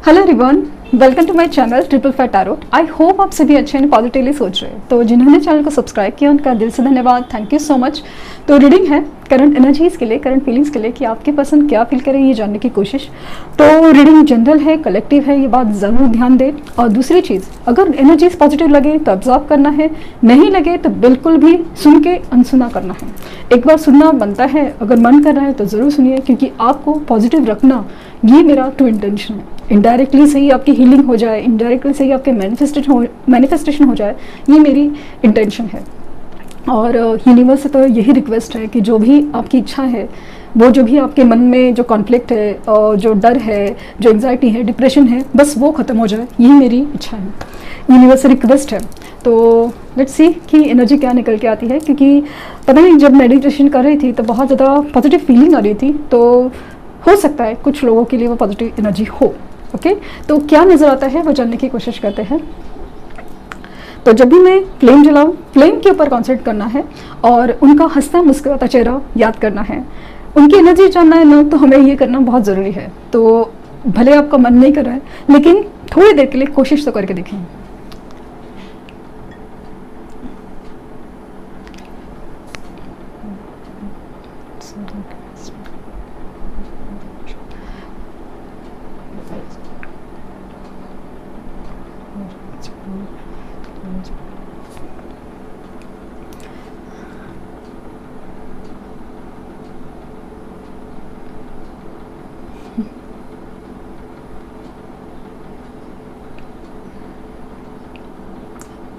Hello everyone, welcome to my channel triple five tarot. I hope आप सभी अच्छे and positively सोच रहे हैं। तो जिन्होंने चैनल को सब्सक्राइब किया उनका दिल से धन्यवाद, थैंक यू सो मच। तो रीडिंग है करंट एनर्जीज के लिए, करंट फीलिंग्स के लिए कि आपके पर्सन क्या फील करें ये जानने की कोशिश। तो रीडिंग जनरल है, कलेक्टिव है, ये बात ज़रूर ध्यान दें। और दूसरी चीज़, अगर एनर्जीज पॉजिटिव लगे तो ऑब्जर्व करना है, नहीं लगे तो बिल्कुल भी सुन के अनसुना करना है। एक बार सुनना बनता है, अगर मन कर रहा है तो ज़रूर सुनिए, क्योंकि आपको पॉजिटिव रखना ये मेरा ट्रू इंटेंशन है। इनडायरेक्टली से ही आपकी हीलिंग हो जाए, इनडायरेक्टली से ही आपके मैनिफेस्टेशन हो जाए, ये मेरी इंटेंशन है। और यूनिवर्स से तो यही रिक्वेस्ट है कि जो भी आपकी इच्छा है, वो जो भी आपके मन में जो कॉन्फ्लिक्ट है और जो डर है, जो एंग्जाइटी है, डिप्रेशन है, बस वो ख़त्म हो जाए, यही मेरी इच्छा है, यूनिवर्स से रिक्वेस्ट है। तो लेट्स सी कि एनर्जी क्या निकल के आती है, क्योंकि पता नहीं जब मेडिटेशन कर रही थी तो बहुत ज़्यादा पॉजिटिव फीलिंग आ रही थी। तो हो सकता है कुछ लोगों के लिए वो पॉजिटिव एनर्जी हो। ओके, तो क्या नज़र आता है वो जानने की कोशिश करते हैं। तो जब भी मैं फ्लेम जलाऊं, फ्लेम के ऊपर कॉन्सेंट्रेट करना है और उनका हंसता मुस्कुराता चेहरा याद करना है। उनकी एनर्जी जानना है ना, तो हमें ये करना बहुत ज़रूरी है। तो भले आपका मन नहीं कर रहा है, लेकिन थोड़ी देर के लिए कोशिश तो करके देखें।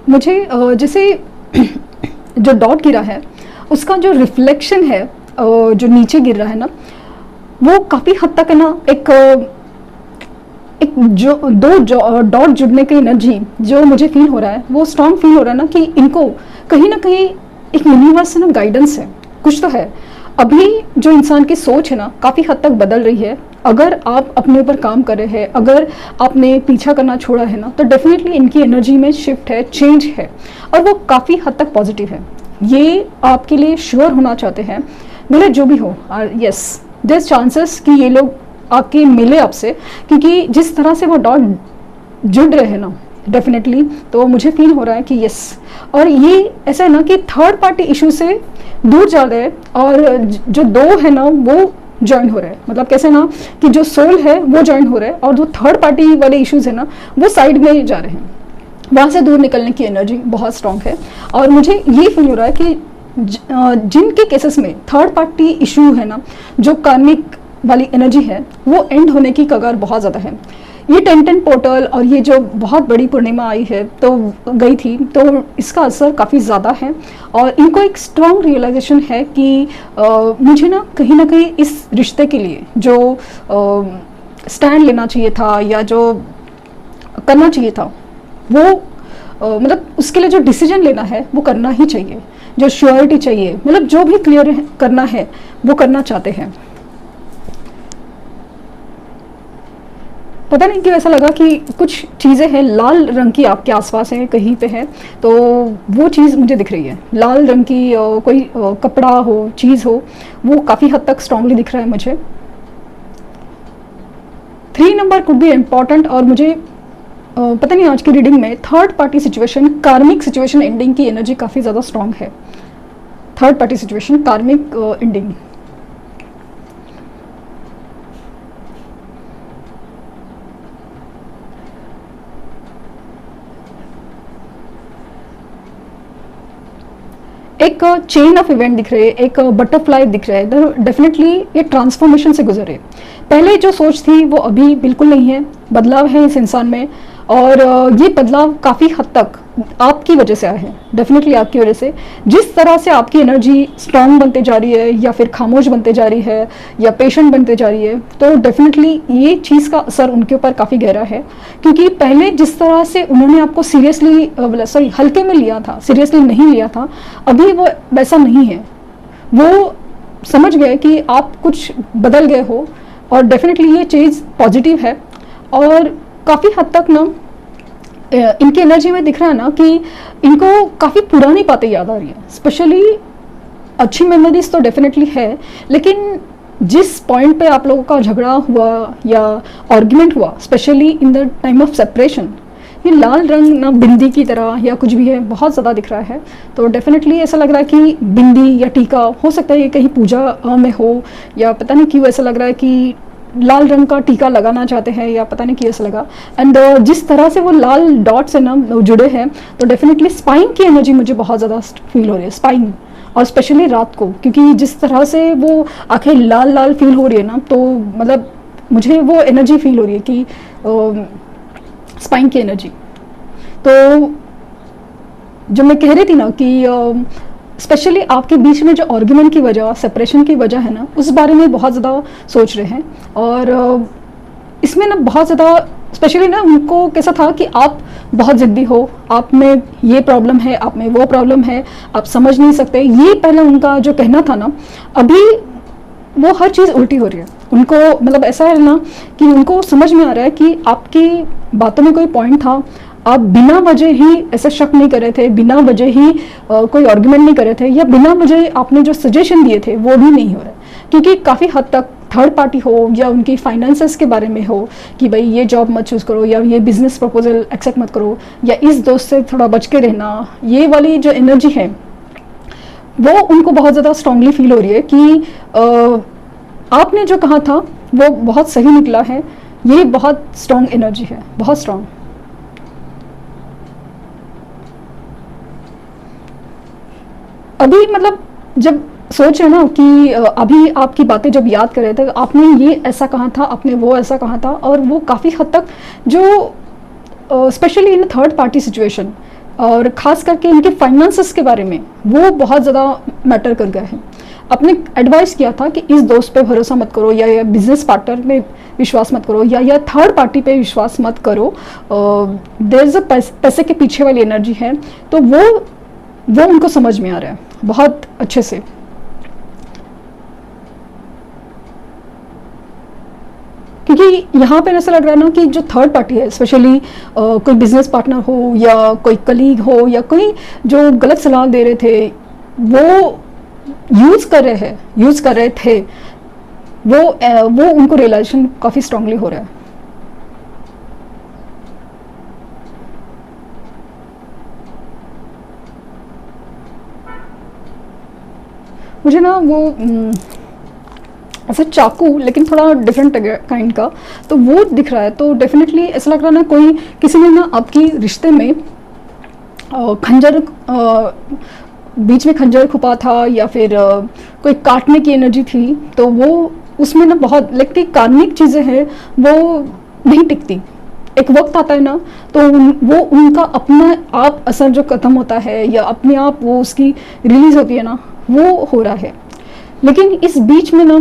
मुझे जैसे जो डॉट गिरा है उसका जो रिफ्लेक्शन है, जो नीचे गिर रहा है ना, वो काफ़ी हद तक है ना, एक जो दो डॉट जुड़ने की एनर्जी जो मुझे फील हो रहा है, वो स्ट्रांग फील हो रहा है ना कि इनको कहीं ना कहीं एक यूनिवर्स से ना गाइडेंस है, कुछ तो है। अभी जो इंसान की सोच है ना, काफ़ी हद तक बदल रही है। अगर आप अपने ऊपर काम कर रहे हैं, अगर आपने पीछा करना छोड़ा है ना, तो डेफिनेटली इनकी एनर्जी में शिफ्ट है, चेंज है, और वो काफ़ी हद तक पॉजिटिव है। ये आपके लिए श्योर होना चाहते हैं, मेरे जो भी हो। यस, देयर चांसेस कि ये लोग आपके मिले आपसे, क्योंकि जिस तरह से वो डॉट जुड़ रहे हैं ना, डेफिनेटली तो मुझे फील हो रहा है कि यस। और ये ऐसा है ना कि थर्ड पार्टी इशू से दूर जा रहे हैं, और जो दो है ना वो ज्वाइन हो रहे हैं। मतलब कैसे ना कि जो सोल है वो ज्वाइन हो रहे हैं, और जो थर्ड पार्टी वाले इश्यूज है ना, वो साइड में जा रहे हैं। वहाँ से दूर निकलने की एनर्जी बहुत स्ट्रांग है। और मुझे ये फील हो रहा है कि जिनके केसेस में थर्ड पार्टी इशू है ना, जो कार्मिक वाली एनर्जी है, वो एंड होने की कगार बहुत ज़्यादा है। ये 10-10 पोर्टल और ये जो बहुत बड़ी पूर्णिमा आई है तो गई थी, तो इसका असर काफ़ी ज़्यादा है। और इनको एक स्ट्रॉन्ग रियलाइजेशन है कि मुझे ना कहीं इस रिश्ते के लिए जो स्टैंड लेना चाहिए था, या जो करना चाहिए था, वो मतलब उसके लिए जो डिसीजन लेना है वो करना ही चाहिए। जो श्योरिटी चाहिए, मतलब जो भी क्लियर करना है वो करना चाहते हैं। पता नहीं क्यों ऐसा लगा कि कुछ चीज़ें हैं लाल रंग की आपके आसपास हैं, कहीं पे है, तो वो चीज़ मुझे दिख रही है। लाल रंग की कोई कपड़ा हो, चीज़ हो, वो काफ़ी हद तक स्ट्रांगली दिख रहा है मुझे। 3 नंबर कुड बी इम्पॉर्टेंट। और मुझे पता नहीं आज की रीडिंग में थर्ड पार्टी सिचुएशन, कार्मिक सिचुएशन एंडिंग की एनर्जी काफ़ी ज़्यादा स्ट्रांग है। थर्ड पार्टी सिचुएशन, कार्मिक एंडिंग। एक चेन ऑफ इवेंट दिख रहे हैं, एक बटरफ्लाई दिख रहा है। डेफिनेटली ये ट्रांसफॉर्मेशन से गुजरे। पहले जो सोच थी वो अभी बिल्कुल नहीं है, बदलाव है इस इंसान में। और ये बदलाव काफ़ी हद तक आपकी वजह से आया है, डेफिनेटली आपकी वजह से। जिस तरह से आपकी एनर्जी स्ट्रांग बनते जा रही है, या फिर खामोश बनते जा रही है, या पेशेंट बनते जा रही है, तो डेफिनेटली ये चीज़ का असर उनके ऊपर काफ़ी गहरा है। क्योंकि पहले जिस तरह से उन्होंने आपको सीरियसली हल्के में लिया था, सीरियसली नहीं लिया था, अभी वो वैसा नहीं है। वो समझ गए कि आप कुछ बदल गए हो, और डेफिनेटली ये चीज़ पॉजिटिव है। और काफ़ी हद तक ना इनकी एनर्जी में दिख रहा है ना कि इनको काफ़ी पुरानी बातें याद आ रही है। स्पेशली अच्छी मेमोरीज तो डेफिनेटली है, लेकिन जिस पॉइंट पे आप लोगों का झगड़ा हुआ या आर्ग्यूमेंट हुआ, specially in the time of separation, ये लाल रंग ना बिंदी की तरह या कुछ भी है, बहुत ज़्यादा दिख रहा है। तो डेफिनेटली ऐसा लग रहा है कि बिंदी या टीका हो सकता है ये कहीं पूजा में हो, या पता नहीं क्यों ऐसा लग रहा है कि लाल रंग का टीका लगाना चाहते हैं, या पता नहीं क्यों ऐसा लगा। एंड जिस तरह से वो लाल डॉट्स है ना जुड़े हैं, तो डेफिनेटली स्पाइन की एनर्जी मुझे बहुत ज़्यादा फील हो रही है, स्पाइन, और स्पेशली रात को, क्योंकि जिस तरह से वो आंखें लाल लाल फील हो रही है ना, तो मतलब मुझे वो एनर्जी फील हो रही है कि स्पाइन की एनर्जी। तो जो मैं कह रही थी ना कि स्पेशली आपके बीच में जो आर्ग्यूमेंट की वजह, सेपरेशन की वजह है ना, उस बारे में बहुत ज़्यादा सोच रहे हैं। और इसमें ना बहुत ज़्यादा स्पेशली ना उनको कैसा था कि आप बहुत ज़िद्दी हो, आप में ये प्रॉब्लम है, आप में वो प्रॉब्लम है, आप समझ नहीं सकते, ये पहले उनका जो कहना था ना, अभी वो हर चीज़ उल्टी हो रही है। उनको मतलब ऐसा है ना कि उनको समझ में आ रहा है कि आपकी बातों में कोई पॉइंट था, आप बिना वजह ही ऐसा शक नहीं कर रहे थे, बिना वजह ही कोई आर्गुमेंट नहीं कर रहे थे, या बिना वजह आपने जो सजेशन दिए थे वो भी नहीं हो रहा है। क्योंकि काफ़ी हद तक थर्ड पार्टी हो या उनकी फाइनेंसेस के बारे में हो कि भाई ये जॉब मत चूज़ करो, या ये बिजनेस प्रपोजल एक्सेप्ट मत करो, या इस दोस्त से थोड़ा बच के रहना, ये वाली जो एनर्जी है वो उनको बहुत ज़्यादा स्ट्रांगली फील हो रही है कि आपने जो कहा था वो बहुत सही निकला है। ये बहुत स्ट्रांग एनर्जी है, बहुत स्ट्रांग। अभी मतलब जब सोच रहे ना कि अभी आपकी बातें जब याद कर रहे थे, आपने ये ऐसा कहा था, आपने वो ऐसा कहा था, और वो काफ़ी हद तक जो specially in third party situation और ख़ास करके इनके फाइनेंसेस के बारे में वो बहुत ज़्यादा मैटर कर गया है। आपने एडवाइस किया था कि इस दोस्त पे भरोसा मत करो, या बिजनेस पार्टनर में विश्वास मत करो, या थर्ड पार्टी पे विश्वास मत करो, देयर इज़ अ पैसे के पीछे वाली एनर्जी है। तो वो उनको समझ में आ रहा है बहुत अच्छे से। क्योंकि यहाँ पे ऐसा लग रहा है ना कि जो थर्ड पार्टी है, स्पेशली कोई बिजनेस पार्टनर हो या कोई कलीग हो या कोई जो गलत सलाह दे रहे थे, वो यूज कर रहे थे, वो उनको रियलाइजेशन काफ़ी स्ट्रांगली हो रहा है। मुझे ना वो ऐसा चाकू, लेकिन थोड़ा डिफरेंट काइंड का, तो वो दिख रहा है। तो डेफिनेटली ऐसा लग रहा है ना कोई किसी ने ना आपकी रिश्ते में खंजर, बीच में खंजर खुपा था, या फिर कोई काटने की एनर्जी थी। तो वो उसमें ना बहुत लेकिन कार्मिक चीज़ें हैं, वो नहीं टिकती। एक वक्त आता है ना, तो वो उनका अपना आप असर जो खत्म होता है, या अपने आप वो उसकी रिलीज होती है ना, वो हो रहा है। लेकिन इस बीच में ना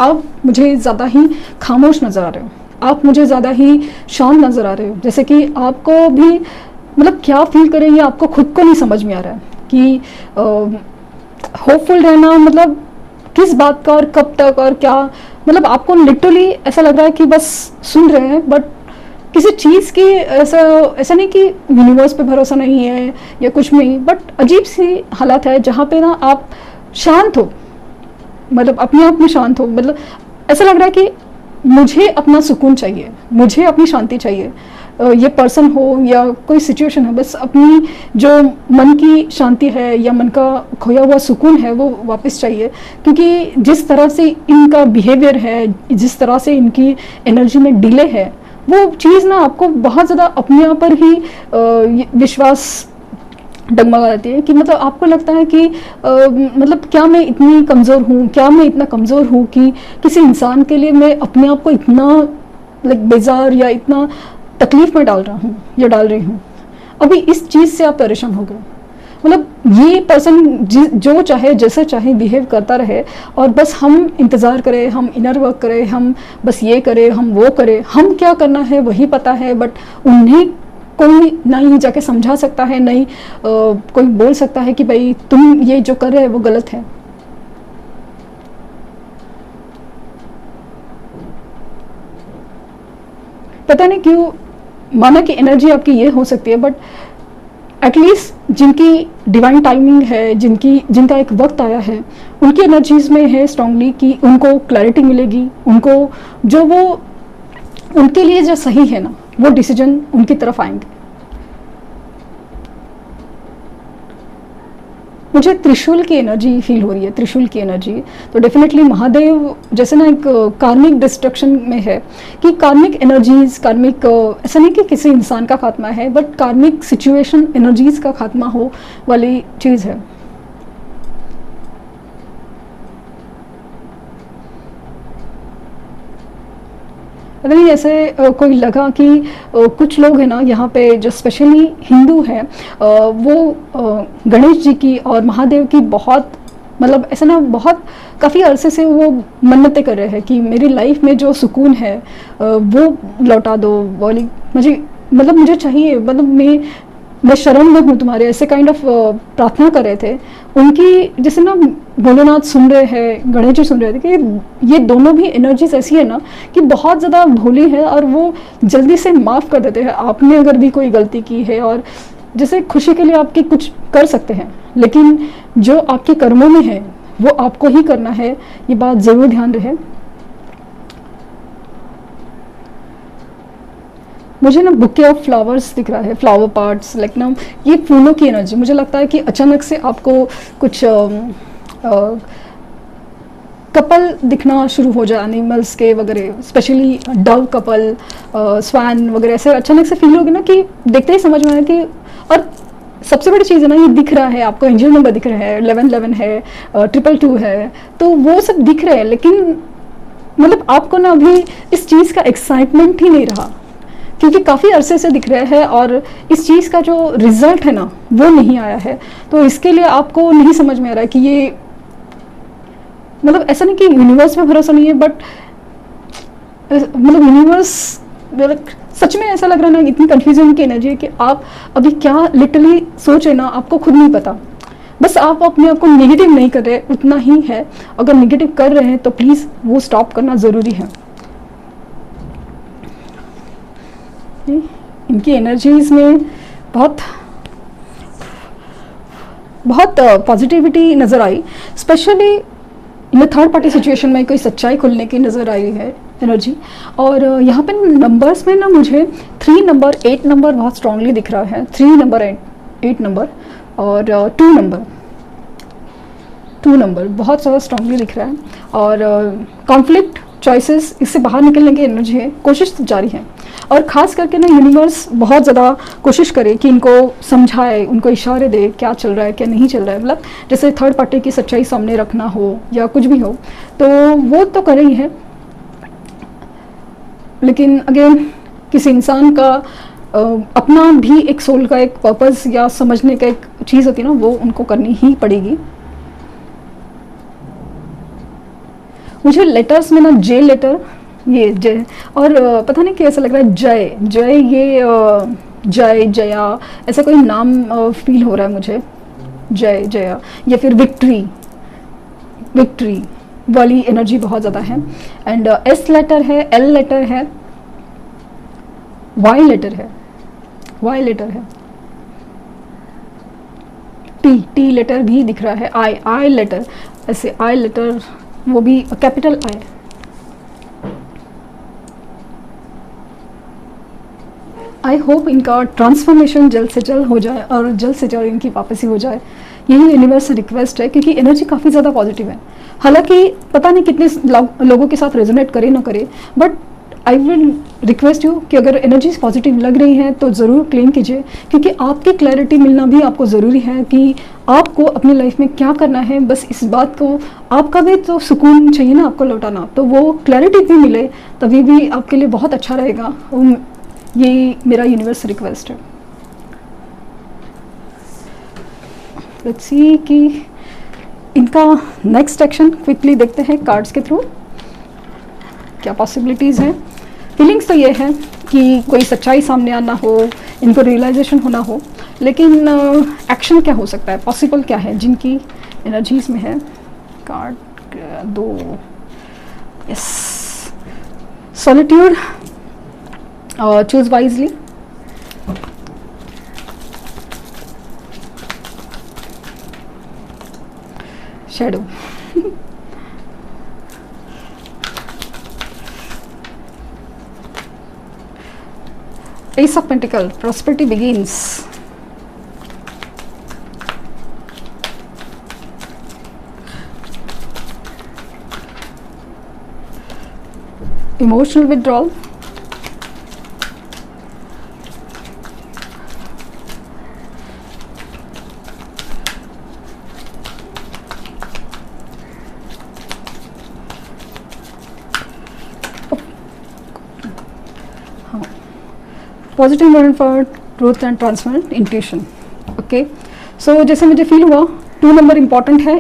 आप मुझे ज़्यादा ही खामोश नज़र आ रहे हो, आप मुझे ज़्यादा ही शांत नज़र आ रहे हो, जैसे कि आपको भी मतलब क्या फील करें ये आपको खुद को नहीं समझ में आ रहा है कि होपफुल रहना मतलब किस बात का और कब तक और क्या। मतलब आपको लिटरली ऐसा लग रहा है कि बस सुन रहे हैं, बट किसी चीज़ की ऐसा नहीं कि यूनिवर्स पे भरोसा नहीं है या कुछ नहीं, बट अजीब सी हालत है जहाँ पे ना आप शांत हो, मतलब अपने आप में शांत हो। मतलब ऐसा लग रहा है कि मुझे अपना सुकून चाहिए, मुझे अपनी शांति चाहिए। ये पर्सन हो या कोई सिचुएशन है, बस अपनी जो मन की शांति है या मन का खोया हुआ सुकून है वो वापस चाहिए। क्योंकि जिस तरह से इनका बिहेवियर है, जिस तरह से इनकी एनर्जी में डिले है, वो चीज़ ना आपको बहुत ज़्यादा अपने आप पर ही विश्वास डगमगा देती है। कि मतलब आपको लगता है कि मतलब क्या मैं इतनी कमज़ोर हूँ, क्या मैं इतना कमज़ोर हूँ कि किसी इंसान के लिए मैं अपने आप को इतना बेजार या इतना तकलीफ में डाल रहा हूँ या डाल रही हूँ। अभी इस चीज़ से आप परेशान हो गए। मतलब ये पर्सन जो चाहे जैसे चाहे बिहेव करता रहे, और बस हम इंतज़ार करें, हम इनर वर्क करें, हम बस ये करें, हम वो करें, हम क्या करना है वही पता है, बट उन्हें कोई नहीं जाके समझा सकता है, नहीं कोई बोल सकता है कि भाई तुम ये जो कर रहे हो वो गलत है। पता नहीं क्यों, माना कि एनर्जी आपकी ये हो सकती है, बट एटलीस्ट जिनकी डिवाइन टाइमिंग है, जिनका एक वक्त आया है, उनकी एनर्जीज में है स्ट्रांगली कि उनको क्लैरिटी मिलेगी, उनको जो वो उनके लिए जो सही है ना वो डिसीजन उनकी तरफ आएंगे। मुझे त्रिशूल की एनर्जी फील हो रही है, त्रिशूल की एनर्जी। तो डेफिनेटली महादेव जैसे ना एक कार्मिक डिस्ट्रक्शन में है कि कार्मिक एनर्जीज, कार्मिक ऐसा नहीं कि किसी इंसान का खात्मा है, बट कार्मिक सिचुएशन एनर्जीज का खात्मा हो वाली चीज़ है। पता नहीं ऐसे कोई लगा कि कुछ लोग हैं ना यहाँ पे जो स्पेशली हिंदू हैं, वो गणेश जी की और महादेव की बहुत मतलब ऐसा ना बहुत काफ़ी अरसे से वो मन्नतें कर रहे हैं कि मेरी लाइफ में जो सुकून है वो लौटा दो, बोली मुझे चाहिए, मतलब मैं शरण में हूँ तुम्हारे, ऐसे काइंड ऑफ प्रार्थना कर रहे थे। उनकी जैसे ना भोलेनाथ सुन रहे हैं, गणेश जी सुन रहे थे कि ये दोनों भी एनर्जीज ऐसी है ना कि बहुत ज़्यादा भोली है और वो जल्दी से माफ़ कर देते हैं आपने अगर भी कोई गलती की है। और जैसे खुशी के लिए आपकी कुछ कर सकते हैं, लेकिन जो आपके कर्मों में है वो आपको ही करना है, ये बात ज़रूर ध्यान रहे। मुझे ना बुके ऑफ फ्लावर्स दिख रहा है, फ्लावर पार्ट्स लाइक ना, ये फूलों की एनर्जी। मुझे लगता है कि अचानक से आपको कुछ कपल दिखना शुरू हो जाए, एनिमल्स के वगैरह, स्पेशली डव कपल, स्वैन वगैरह ऐसे अचानक से फील होगी ना कि देखते ही समझ में आया कि। और सबसे बड़ी चीज़ है ना, ये दिख रहा है आपको, एंजल नंबर दिख रहा है, 1111 है, 222 है, तो वो सब दिख रहे हैं, लेकिन मतलब आपको ना अभी इस चीज़ का एक्साइटमेंट ही नहीं रहा, क्योंकि काफ़ी अरसे से दिख रहे हैं और इस चीज़ का जो रिजल्ट है ना वो नहीं आया है। तो इसके लिए आपको नहीं समझ में आ रहा है कि ये मतलब ऐसा नहीं कि यूनिवर्स में भरोसा नहीं है, बट मतलब यूनिवर्स सच में ऐसा लग रहा है ना, इतनी कन्फ्यूजन की एनर्जी है कि आप अभी क्या लिटरली सोच रहे ना आपको खुद नहीं पता। बस आप अपने आप को नेगेटिव नहीं कर रहे, उतना ही है। अगर नेगेटिव कर रहे हैं तो प्लीज़ वो स्टॉप करना ज़रूरी है। इनकी एनर्जीज में बहुत पॉजिटिविटी नज़र आई, specially in third party situation में कोई सच्चाई खुलने की नज़र आई है एनर्जी। और यहाँ पे नंबर्स में ना मुझे 3 नंबर 8 नंबर बहुत स्ट्रांगली दिख रहा है, 3 नंबर 8 नंबर और 2 नंबर बहुत ज़्यादा स्ट्रांगली दिख रहा है। और कॉन्फ्लिक्ट चॉइसेस, इससे बाहर निकलने की एनर्जी है, कोशिश जारी है। और ख़ास करके ना यूनिवर्स बहुत ज़्यादा कोशिश करे कि इनको समझाए, उनको इशारे दे क्या चल रहा है क्या नहीं चल रहा है, मतलब जैसे थर्ड पार्टी की सच्चाई सामने रखना हो या कुछ भी हो, तो वो तो कर ही है। लेकिन अगेन किसी इंसान का अपना भी एक सोल का एक पर्पस या समझने का एक चीज़ होती है ना, वो उनको करनी ही पड़ेगी। मुझे लेटर्स में ना जे लेटर, ये जय, और पता नहीं कैसा लग रहा है जय जय, ये जय जया ऐसा कोई नाम फील हो रहा है मुझे, जय जया या फिर विक्ट्री वाली एनर्जी बहुत ज़्यादा है। एंड एस लेटर है, एल लेटर है, वाई लेटर है, टी लेटर भी दिख रहा है, आई लेटर, ऐसे आई लेटर, वो भी कैपिटल आई। आई होप इनका ट्रांसफॉर्मेशन जल्द से जल्द हो जाए और जल्द से जल्द इनकी वापसी हो जाए, यही यूनिवर्स से रिक्वेस्ट है, क्योंकि एनर्जी काफ़ी ज़्यादा पॉजिटिव है। हालांकि पता नहीं कितने लोगों के साथ रेजोनेट करे ना करे, but I will request you कि अगर एनर्जीज पॉजिटिव लग रही हैं तो ज़रूर क्लेम कीजिए, क्योंकि आपकी क्लैरिटी मिलना भी आपको ज़रूरी है कि आपको अपनी लाइफ में क्या करना है। बस इस बात को, आपका भी तो सुकून चाहिए ना आपको लौटाना, तो वो क्लैरिटी भी मिले तभी भी आपके लिए बहुत अच्छा रहेगा। ये मेरा यूनिवर्स रिक्वेस्ट है। लेट्स सी कि इनका नेक्स्ट एक्शन क्विकली देखते हैं कार्ड्स के थ्रू क्या पॉसिबिलिटीज़ हैं। फीलिंग्स तो ये है कि कोई सच्चाई सामने आना हो, इनको रियलाइजेशन होना हो, लेकिन एक्शन क्या हो सकता है, पॉसिबल क्या है जिनकी एनर्जीज में है। Card 2, yes, solitude, choose wisely, shadow. Ace of Pentacle, prosperity begins. Emotional withdrawal. Positive movement for truth and transparent intuition. Okay, so जैसे मुझे फील हुआ 2 नंबर इंपॉर्टेंट है।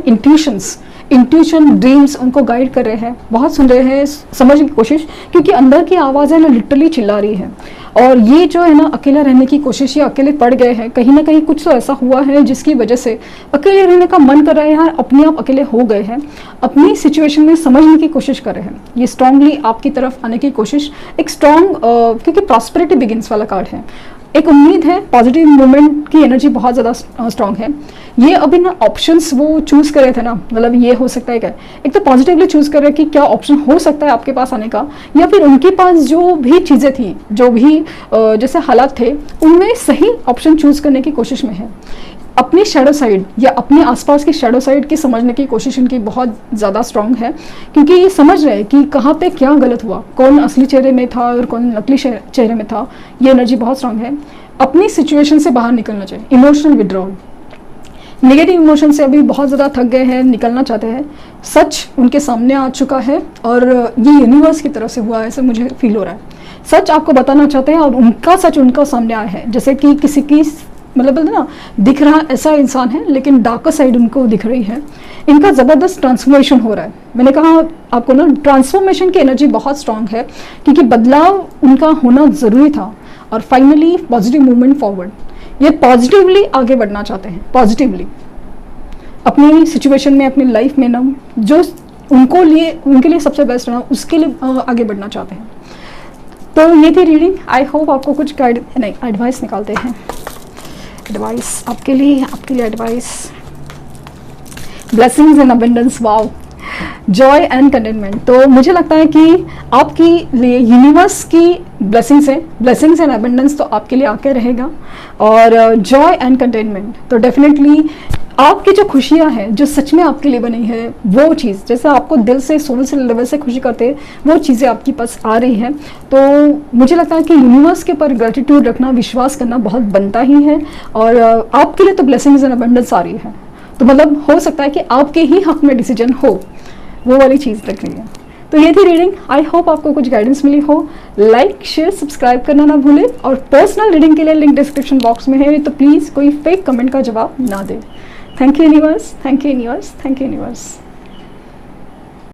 इंट्यूशन ड्रीम्स उनको गाइड कर रहे हैं, बहुत सुन रहे हैं, समझने की कोशिश, क्योंकि अंदर की आवाज़ है ना लिटरली चिल्ला रही है। और ये जो है ना अकेला रहने की कोशिश, या अकेले पड़ गए हैं, कहीं ना कहीं कुछ तो ऐसा हुआ है जिसकी वजह से अकेले रहने का मन कर रहा है, यार अपने आप अकेले हो गए हैं, अपनी सिचुएशन में समझने की कोशिश कर रहे हैं। ये स्ट्रांगली आपकी तरफ आने की कोशिश, एक स्ट्रांग, क्योंकि प्रॉस्पेरिटी बिगिंस वाला कार्ड है, एक उम्मीद है, पॉजिटिव मूवमेंट की एनर्जी बहुत ज़्यादा स्ट्रांग है। ये अभी ना ऑप्शंस वो चूज़ कर रहे थे ना, मतलब ये हो सकता है क्या, एक तो पॉजिटिवली चूज़ कर रहे हैं कि क्या ऑप्शन हो सकता है आपके पास आने का, या फिर उनके पास जो भी चीज़ें थी, जो भी जैसे हालात थे, उनमें सही ऑप्शन चूज़ करने की कोशिश में है। अपनी शैडो साइड या अपने आसपास की शैडो साइड की समझने की कोशिश इनकी बहुत ज़्यादा स्ट्रांग है, क्योंकि ये समझ रहे हैं कि कहाँ पे क्या गलत हुआ, कौन असली चेहरे में था और कौन नकली चेहरे में था। ये एनर्जी बहुत स्ट्रांग है। अपनी सिचुएशन से बाहर निकलना चाहिए, इमोशनल विड्रॉल, नेगेटिव इमोशन से अभी बहुत ज़्यादा थक गए हैं, निकलना चाहते हैं। सच उनके सामने आ चुका है और ये यूनिवर्स की तरफ से हुआ है, ऐसे मुझे फील हो रहा है। सच आपको बताना चाहते हैं और उनका सच उनका सामने आया है, जैसे कि किसी की मतलब ना दिख रहा ऐसा इंसान है, लेकिन डार्कर साइड उनको दिख रही है। इनका ज़बरदस्त ट्रांसफॉर्मेशन हो रहा है। मैंने कहा आपको ना, ट्रांसफॉर्मेशन की एनर्जी बहुत स्ट्रांग है, क्योंकि बदलाव उनका होना ज़रूरी था। और फाइनली पॉजिटिव मूवमेंट फॉरवर्ड, ये पॉजिटिवली आगे बढ़ना चाहते हैं, पॉजिटिवली अपनी सिचुएशन में, अपनी लाइफ में ना, जो उनके लिए सबसे बेस्ट है उसके लिए आगे बढ़ना चाहते हैं। तो ये थी रीडिंग। आई होप आपको कुछ एडवाइस निकालते हैं, एडवाइस आपके लिए advice. Blessings and abundance, wow, Joy and containment. तो मुझे लगता है कि आपके लिए यूनिवर्स की ब्लेसिंग्स है, ब्लेसिंग्स एंड अबंडेंस तो आपके लिए आके रहेगा, और जॉय एंड कंटेनमेंट तो डेफिनेटली आपकी जो खुशियाँ हैं, जो सच में आपके लिए बनी है, वो चीज़ जैसे आपको दिल से, सोल से, लेवल से खुशी करते हैं, वो चीज़ें आपके पास आ रही हैं। तो मुझे लगता है कि यूनिवर्स के ऊपर ग्रेटिट्यूड रखना, विश्वास करना बहुत बनता ही है, और आपके लिए तो ब्लेसिंग्स एंड अबंडेंस आ रही है। तो मतलब हो सकता है कि आपके ही हक में डिसीजन हो, वो वाली चीज़ लग रही है। तो ये थी रीडिंग। आई होप आपको कुछ गाइडेंस मिली हो। लाइक, शेयर, सब्सक्राइब करना ना भूलें, और पर्सनल रीडिंग के लिए लिंक डिस्क्रिप्शन बॉक्स में है, तो प्लीज़ कोई फेक कमेंट का जवाब ना दें। Thank you universe, thank you universe, thank you universe.